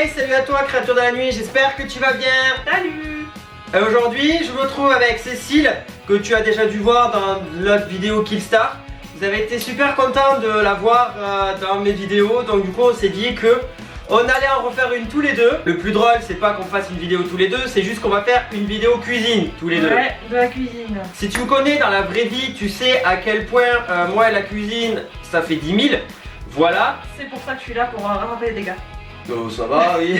Hey, salut à toi créature de la nuit, j'espère que tu vas bien. Salut. Aujourd'hui, je me retrouve avec Cécile, que tu as déjà dû voir dans notre vidéo Killstar. Vous avez été super content de la voir dans mes vidéos, donc du coup on s'est dit que on allait en refaire une tous les deux. Le plus drôle, c'est pas qu'on fasse une vidéo tous les deux, c'est juste qu'on va faire une vidéo cuisine tous les deux. Ouais, de la cuisine. Si tu me connais dans la vraie vie, tu sais à quel point moi et la cuisine, ça fait 10 000. Voilà. C'est pour ça que je suis là, pour rattraper les dégâts. Oh, ça va, oui.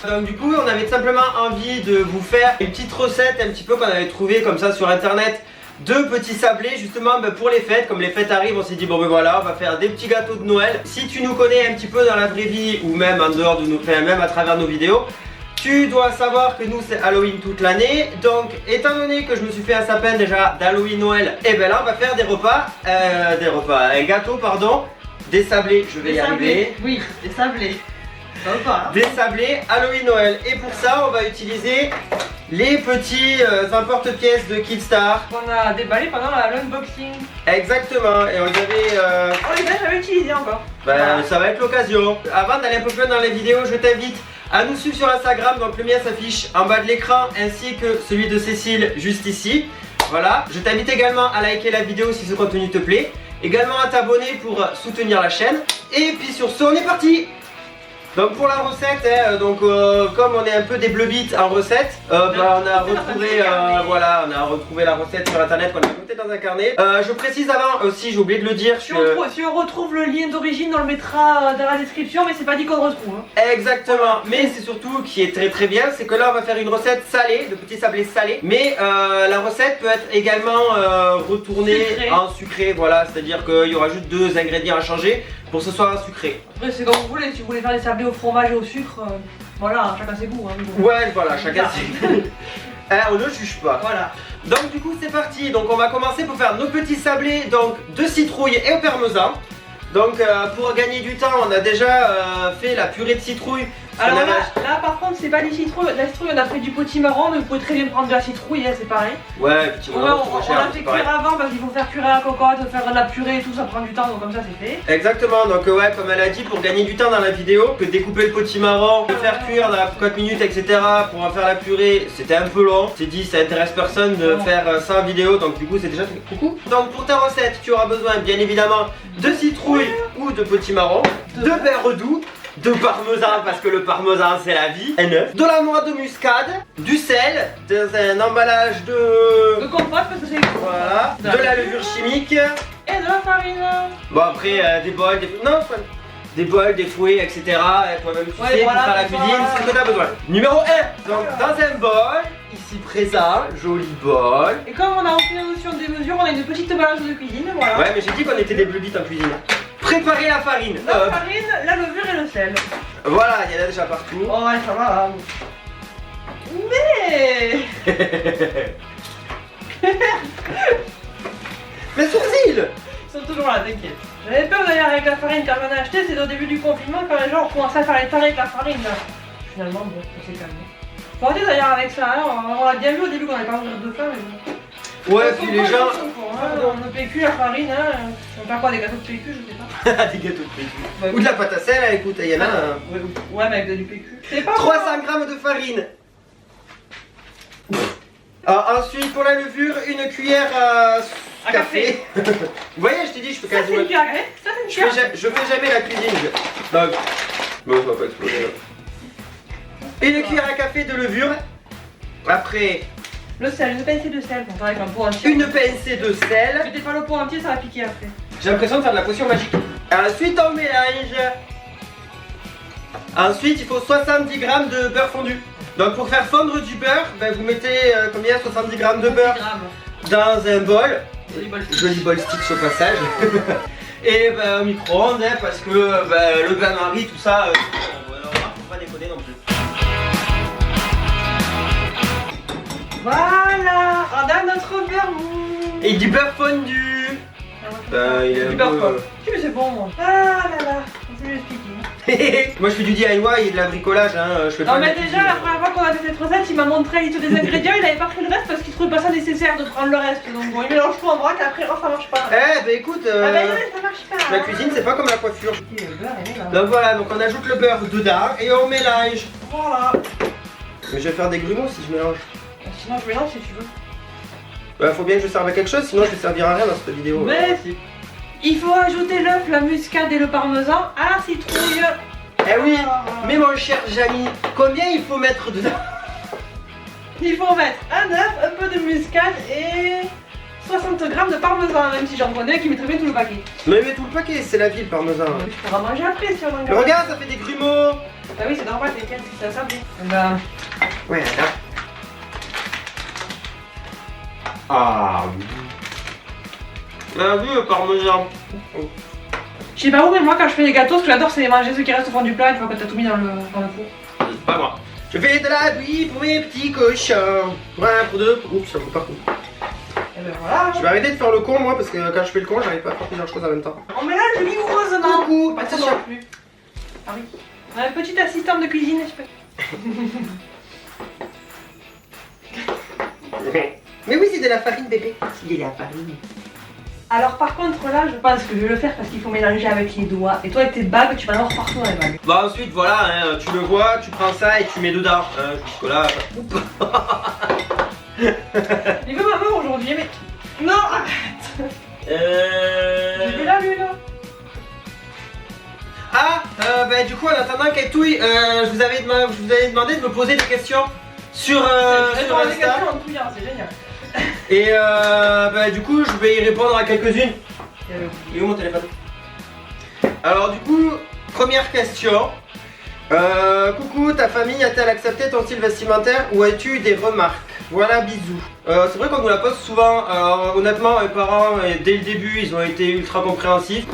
Donc du coup, on avait simplement envie de vous faire une petite recette un petit peu qu'on avait trouvé comme ça sur internet de petits sablés justement pour les fêtes. Comme les fêtes arrivent, on s'est dit bon ben voilà, on va faire des petits gâteaux de Noël. Si tu nous connais un petit peu dans la vraie vie ou même en dehors de nous, même à travers nos vidéos, tu dois savoir que nous c'est Halloween toute l'année. Donc étant donné que je me suis fait un sapin déjà d'Halloween Noël, et ben là on va faire un gâteau pardon, des sablés, je vais y arriver. Oui, des sablés. Ça va pas, hein. Des sablés Halloween Noël. Et pour ça on va utiliser les petits emporte-pièces de Killstar qu'on a déballé pendant l'unboxing. Exactement. Et on les avait On les a jamais utilisés encore. ben, Voilà. ça va être l'occasion. Avant d'aller un peu plus loin dans les vidéos, je t'invite à nous suivre sur Instagram. Donc le mien s'affiche en bas de l'écran, ainsi que celui de Cécile juste ici. Voilà. Je t'invite également à liker la vidéo si ce contenu te plaît. Également à t'abonner pour soutenir la chaîne. Et puis sur ce, on est parti. Donc pour la recette, comme on est un peu des bleu-bites en recette, on a retrouvé la recette sur internet qu'on a notée dans un carnet. Je précise avant aussi, j'ai oublié de le dire. Si on retrouve le lien d'origine, on le mettra dans la description, mais c'est pas dit qu'on le retrouve. Hein. Exactement, mais c'est surtout qui est très très bien, c'est que là on va faire une recette salée, de petits sablés salés. Mais la recette peut être également retournée en sucré, voilà, c'est-à-dire qu'il y aura juste 2 ingrédients à changer pour que ce soit sucré. Après c'est comme vous voulez, si vous voulez faire des sablés au fromage et au sucre, voilà, chacun ses goûts. Hein, bon. Ouais, voilà, chacun ses goûts. On ne juge pas. Voilà. Donc du coup c'est parti, donc on va commencer pour faire nos petits sablés donc de citrouille et au parmesan. Donc pour gagner du temps, on a déjà fait la purée de citrouille. Alors là par contre c'est pas des citrouilles, la citrouille on a pris du potimarron, mais vous pouvez très bien prendre de la citrouille, hein, c'est pareil. Ouais, effectivement, on l'a fait cuire avant parce qu'il faut faire cuire la cocotte, faire de la purée et tout, ça prend du temps, donc comme ça c'est fait. Exactement, donc ouais, comme elle a dit, pour gagner du temps dans la vidéo, que découper le potimarron, le faire cuire dans la cocotte minutes, etc. pour en faire la purée, c'était un peu long. C'est dit, ça intéresse personne de faire ça en vidéo, donc du coup c'est déjà coucou. Donc pour ta recette, tu auras besoin bien évidemment de citrouille ou de potimarron, de beurre doux, de parmesan parce que le parmesan c'est la vie, un œuf, de la noix de muscade, du sel, dans un emballage de compote parce que c'est voilà, de la levure chimique et de la farine. Bon après des bols, des bols, des fouets, etc. Toi-même tu sais, voilà, pour faire la cuisine, c'est ce que tu as besoin. Numéro 1, donc dans un bol, ici présent, joli bol. Et comme on a aucune notion des mesures, on a une petite balance de cuisine, voilà. Ouais mais j'ai dit qu'on était des bleu-bites en cuisine. Préparer la farine. La farine, la levure et le sel. Voilà, il y en a déjà partout. Oh ouais, ça va. Mais Mes sourcils. ils sont toujours là, t'inquiète. J'avais peur d'ailleurs avec la farine quand j'en ai acheté, c'est au début du confinement quand les gens ont commencé à faire les tarés avec la farine. Finalement, bon, ça s'est calmé. Faut arrêter d'ailleurs avec ça, hein. On l'a bien vu au début qu'on avait pas mourir de faim, mais bon. Ouais, puis les gens. On ne PQ, la farine, hein. On va faire quoi, des gâteaux de PQ, je sais pas. Des gâteaux de PQ. Ou de la pâte à sel, écoute, il y en a. Ouais, mais avec du PQ. C'est pas 300 g de farine. Alors, ensuite, pour la levure, une cuillère à café. Vous voyez, je t'ai dit, je fais ça, c'est quasiment. une cuillère à café. Ça, c'est une cuillère. Je fais jamais la cuisine. Donc, bon, ça va pas exploser. Une cuillère à café de levure. Après, le sel, une pincée de sel, pour faire avec un pot entier. une pincée de sel. Mettez pas le pot entier, ça va piquer après. J'ai l'impression de faire de la potion magique. Ensuite, on mélange. Ensuite, il faut 70 g de beurre fondu. Donc, pour faire fondre du beurre, ben, vous mettez combien 70 g de beurre dans un bol. Joli bol Stitch au passage. Et ben, au micro-ondes, hein, parce que ben, le bain-marie, tout ça, faut pas déconner non plus. Voilà, on a notre beurre mou. Et du beurre fondu. Il est du un beurre peu... fort. Mais c'est bon, moi. Ah là là, je vais l'expliquer. Moi je fais du DIY et de la bricolage, hein. Je fais Non pas mais de la déjà cuisine. la première fois qu'on a fait cette recette, il m'a montré la liste des ingrédients, il avait pas pris le reste parce qu'il trouvait pas ça nécessaire de prendre le reste. Donc bon, il mélange tout en vrac et après ça marche pas. Eh bah écoute, Ah bah ouais, ça marche pas. la cuisine c'est pas comme la coiffure. Le beurre, il est là. Donc voilà, donc on ajoute le beurre dedans et on mélange. Voilà. Mais je vais faire des grumeaux si je mélange. Sinon je mélange si tu veux. Bah faut bien que je serve à quelque chose, sinon je vais servir à rien dans cette vidéo. Mais si. Il faut ajouter l'œuf, la muscade et le parmesan à la citrouille. Eh oui, mais mon cher Jamy, combien il faut mettre dedans? Il faut mettre un œuf, un peu de muscade et 60 grammes de parmesan, même si j'en prenais qui mettrait bien tout le paquet. Mais mets tout le paquet, c'est la vie le parmesan. Je pourrais manger après si on en Mais garde. regarde, ça fait des grumeaux. Ah oui, c'est normal, t'inquiète, c'est ça bon. Bah, Ouais, là. Ah oui. Ah oui, le parmesan. je sais pas où, mais moi quand je fais des gâteaux, ce que j'adore c'est les manger ceux qui restent au fond du plat une fois que t'as tout mis dans le four. Pas moi. Je fais de la bouillie pour mes petits cochons. Pour un, pour deux, pour... Oups, ça coupe partout. Et ben voilà. Je vais arrêter de faire le con moi parce que quand je fais le con, j'arrive pas à faire plusieurs choses en même temps. On mélange rigoureusement. Coucou, Pas pas trop non plus. Ah oui. On a une petite assistante de cuisine, je peux. Mais oui, c'est de la farine bébé. C'est de la farine. Alors par contre là, je pense que je vais le faire parce qu'il faut mélanger avec les doigts. Et toi avec tes bagues, tu vas en avoir partout dans les bagues. Bah ensuite voilà, hein, tu le vois, tu prends ça et tu mets dedans. Jusque là. Il veut ma main aujourd'hui, mais... Non, arrête. J'ai vu là, lui, là. Ah, bah du coup en attendant qu'Etouille, je vous avais demandé de me poser des questions sur Réponds à des Insta. questions en touillant, c'est génial. Et bah du coup je vais y répondre à quelques-unes. Il est où mon téléphone? Alors du coup, première question. Coucou, ta famille a-t-elle accepté ton style vestimentaire ou as-tu eu des remarques? Voilà, bisous. C'est vrai qu'on nous la pose souvent. Alors, honnêtement, mes parents, dès le début, ils ont été ultra compréhensifs.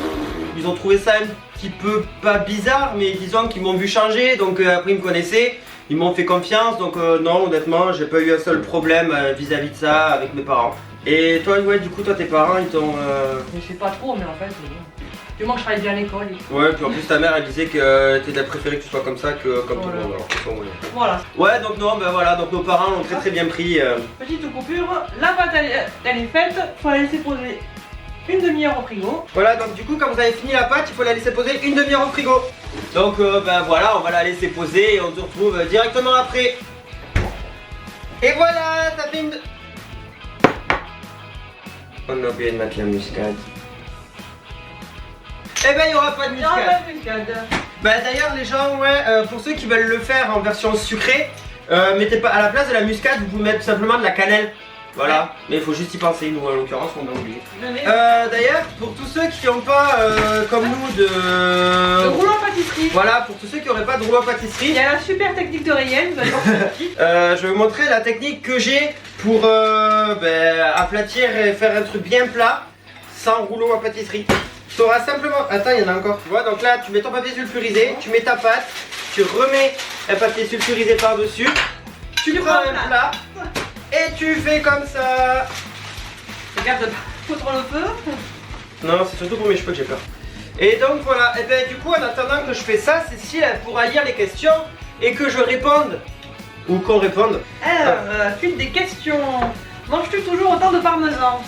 Ils ont trouvé ça un petit peu pas bizarre, mais disons qu'ils m'ont vu changer. Donc après, ils me connaissaient. Ils m'ont fait confiance. Donc non, honnêtement, j'ai pas eu un seul problème vis-à-vis de ça avec mes parents. Et toi, ouais, du coup, toi, tes parents, ils t'ont... Je sais pas trop, mais en fait, du moins que je travaille bien à l'école. Ouais, puis en plus ta mère elle disait que t'étais préféré que tu sois comme ça que comme tout le Voilà. monde. Alors, de toute façon, ouais. Voilà. Ouais, donc non, bah voilà, donc nos parents l'ont très bien pris. Petite coupure, la pâte elle est faite, faut la laisser poser une demi-heure au frigo. Voilà, donc du coup, quand vous avez fini la pâte, il faut la laisser poser une demi-heure au frigo. Donc bah voilà, on va la laisser poser et on se retrouve directement après. Et voilà, ça fait une... On a oublié de mettre la muscade. Eh ben, il n'y aura pas de Non, muscade. pas de muscade. Bah d'ailleurs les gens, ouais, pour ceux qui veulent le faire en version sucrée, mettez pas à la place de la muscade, vous pouvez mettre tout simplement de la cannelle. Voilà, mais il faut juste y penser, nous en l'occurrence on a oublié. D'ailleurs, pour tous ceux qui n'ont pas, comme nous, Le rouleau à pâtisserie. Voilà, pour tous ceux qui n'auraient pas de rouleau à Il pâtisserie, y a la super technique de Rayel, vous allez voir sur le site. je vais vous montrer la technique que j'ai pour aplatir et faire un truc bien plat, sans rouleau à pâtisserie. Tu auras simplement... Attends, il y en a encore. Tu vois, donc là, tu mets ton papier sulfurisé, tu mets ta pâte, tu remets un papier sulfurisé par-dessus, tu prends un plat, et tu fais comme ça. Regarde de pas foutre le feu. Non, c'est surtout pour mes cheveux que j'ai peur. Et donc voilà, et ben du coup, en attendant que je fais ça, Cécile, elle pourra lire les questions et que je réponde. Ou qu'on réponde. Alors, suite des questions. Manges-tu toujours autant de parmesan?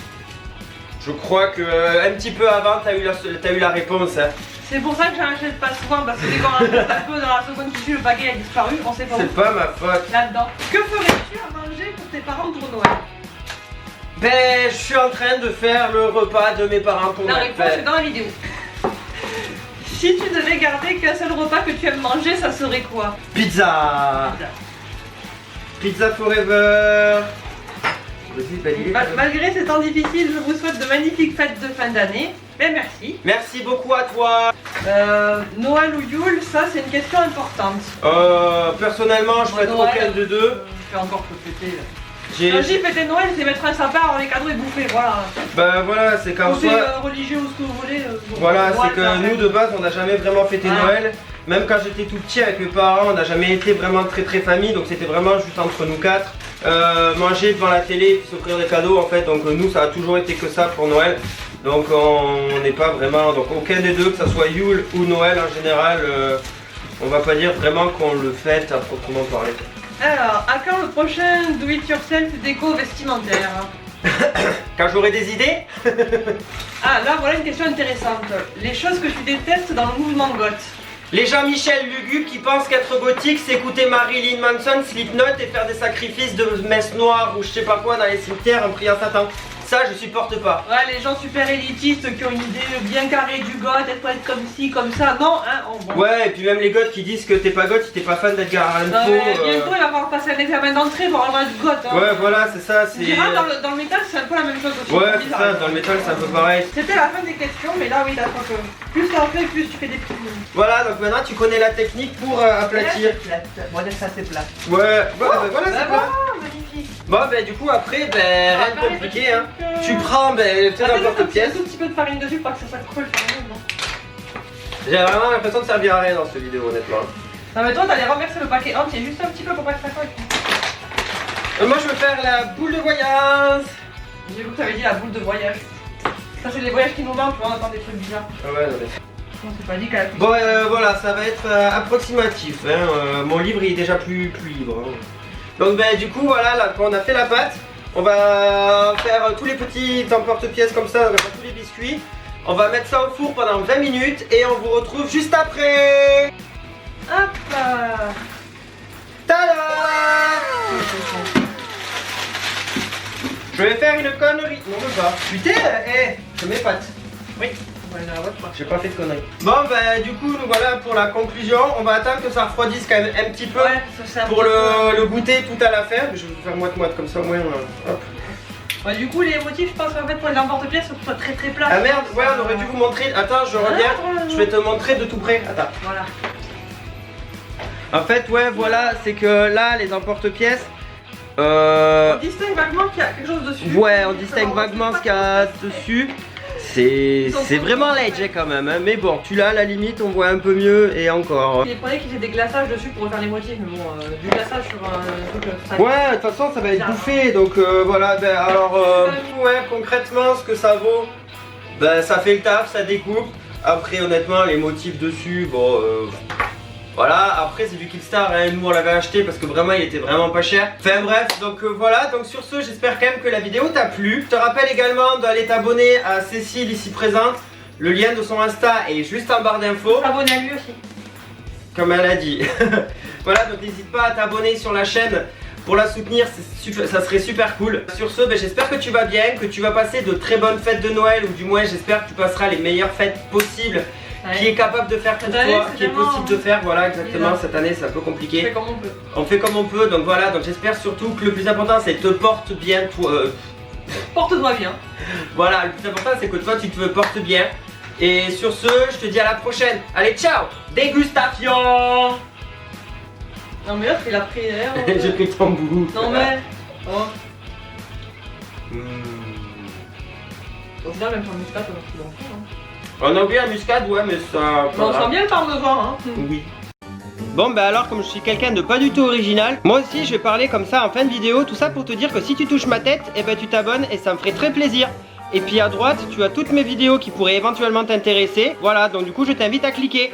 Je crois que un petit peu avant, t'as eu la réponse. Hein. C'est pour ça que j'en achète pas souvent, parce que dès qu'on rajoute un peu dans la seconde qui suit, le paquet a disparu, on sait pas où. C'est pas ma faute. Là-dedans. Que ferais-tu à manger pour tes parents pour Noël? Ben, je suis en train de faire le repas de mes parents pour La Noël. réponse est dans la vidéo. Si tu devais garder qu'un seul repas que tu aimes manger, ça serait quoi? Pizza. Pizza forever. Vas-y, validez. Malgré ces temps difficiles, je vous souhaite de magnifiques fêtes de fin d'année. Ben merci. Merci beaucoup à toi. Noël ou Yule, ça c'est une question importante. Personnellement, je ferais trop Noël, aucun de deux. Je vais encore te fêter là. J'ai... Quand je dis fêter Noël, c'est mettre un sapin, avoir les cadeaux et bouffer, voilà. Ben voilà, c'est qu'en Côté soi... religieux ou ce que vous voulez. Voilà, Noël, c'est que ça nous fait. de base on n'a jamais vraiment fêté Voilà. Noël. Même quand j'étais tout petit avec mes parents, on n'a jamais été vraiment très famille, donc c'était vraiment juste entre nous quatre. Manger devant la télé et puis s'offrir des cadeaux en fait, donc nous ça a toujours été que ça pour Noël. Donc on n'est pas vraiment, donc aucun des deux, que ça soit Yule ou Noël en général, on va pas dire vraiment qu'on le fête à proprement parler. Alors, à quand le prochain do it yourself déco vestimentaire? Quand j'aurai des idées. Ah là voilà une question intéressante. Les choses que tu détestes dans le mouvement goth. Les Jean-Michel Lugubre qui pensent qu'être gothique c'est écouter Marilyn Manson, Slipknot et faire des sacrifices de messe noire ou je sais pas quoi dans les cimetières en priant Satan. Ça je supporte pas. Ouais, les gens super élitistes qui ont une idée bien carrée du goth, être comme ci, comme ça, non hein, bon. Ouais, et puis même les goths qui disent que t'es pas goth si t'es pas fan d'Edgar Allan Poe. Bientôt il va falloir passer un examen d'entrée pour avoir être goth. Hein. Ouais, voilà, c'est ça. Tu diras, dans le métal c'est un peu la même chose aussi. Ouais, c'est ça, dans le métal c'est un peu pareil. C'était la fin des questions, mais là oui, d'accord que plus t'en fais, plus tu fais des petits. Voilà, donc maintenant tu connais la technique pour aplatir. Bon, ça c'est plat. Ouais, voilà, c'est plat. Magnifique. Bon, ben du coup, après, ben rien de compliqué, hein. Tu prends, ben, tu sais, n'importe un pièce. tout petit peu de farine dessus pour pas que ça s'accroche. J'ai vraiment l'impression de servir à rien dans cette vidéo, honnêtement. Non, mais toi, t'allais renverser le paquet entier, juste un petit peu pour pas que ça colle. Moi, je veux faire la boule de voyage. J'ai vu que t'avais dit la boule de voyage. Ça, c'est les voyages qui nous vendent, tu vois, on entend des trucs bizarres. Ah ouais, non, mais. On s'est pas dit qu'à la Bon, voilà, ça va être approximatif. Hein. Mon livre il est déjà plus libre. Hein. Donc, ben, du coup, voilà, là, quand on a fait la pâte, on va faire tous les petits emporte-pièces comme ça, on va faire tous les biscuits. On va mettre ça au four pendant 20 minutes et on vous retrouve juste après. Hop Tada! Je vais faire une connerie. Non, même pas. Putain, je m'épate. Oui. J'ai pas fait de conneries. Bon bah du coup nous voilà pour la conclusion. On va attendre que ça refroidisse quand même un petit peu pour le goûter tout à la fin. Je vais faire moite comme ça au moins. Hop. Ouais, du coup les motifs je pense qu'en fait pour les emporte-pièces faut que ce soit très plat. Ah merde, ouais on aurait dû vous montrer. Attends je reviens. Je vais te montrer de tout près. Attends. Voilà. En fait ouais voilà c'est que là les emporte-pièces. On distingue vaguement qu'il y a quelque chose dessus. Ouais on distingue vaguement ce qu'il y a dessus. C'est vraiment léger quand même, hein. Mais bon, tu l'as à la limite, on voit un peu mieux et encore. Il prenait qu'ils aient des glaçages dessus pour refaire les motifs, mais bon, du glaçage sur un truc. Ouais, de toute façon, ça va être bouffé, donc voilà. Ben alors, ouais, concrètement, ce que ça vaut, ben ça fait le taf, ça découpe. Après, honnêtement, les motifs dessus, bon. Voilà, après c'est du Kickstarter, hein. Nous on l'avait acheté parce que vraiment il était vraiment pas cher. Enfin bref, donc voilà, donc sur ce j'espère quand même que la vidéo t'a plu. Je te rappelle également d'aller t'abonner à Cécile ici présente. Le lien de son Insta est juste en barre d'infos. Abonner à lui aussi. Comme elle a dit. Voilà, donc n'hésite pas à t'abonner sur la chaîne pour la soutenir, ça serait super cool. Sur ce, ben, j'espère que tu vas bien, que tu vas passer de très bonnes fêtes de Noël, ou du moins j'espère que tu passeras les meilleures fêtes possibles. Ouais. Qui est capable de faire pour toi, qui est possible de faire, voilà exactement, cette année c'est un peu compliqué. On fait comme on peut. On fait comme on peut, donc voilà, donc j'espère surtout que le plus important c'est te porte bien toi. Porte-toi bien. Voilà, le plus important c'est que toi tu te portes bien. Et sur ce, je te dis à la prochaine. Allez, ciao. Dégustation. Non mais l'autre il a pris l'air. J'ai pris ton bout. Non mais. Oh. Au final même ton muscat on en fout hein. On a oublié la muscade, ouais, mais ça. On sent bien le parmesan, hein. Oui. Bon, bah alors, comme je suis quelqu'un de pas du tout original, moi aussi je vais parler comme ça en fin de vidéo. Tout ça pour te dire que si tu touches ma tête, et ben tu t'abonnes et ça me ferait très plaisir. Et puis à droite, tu as toutes mes vidéos qui pourraient éventuellement t'intéresser. Voilà, donc du coup, je t'invite à cliquer.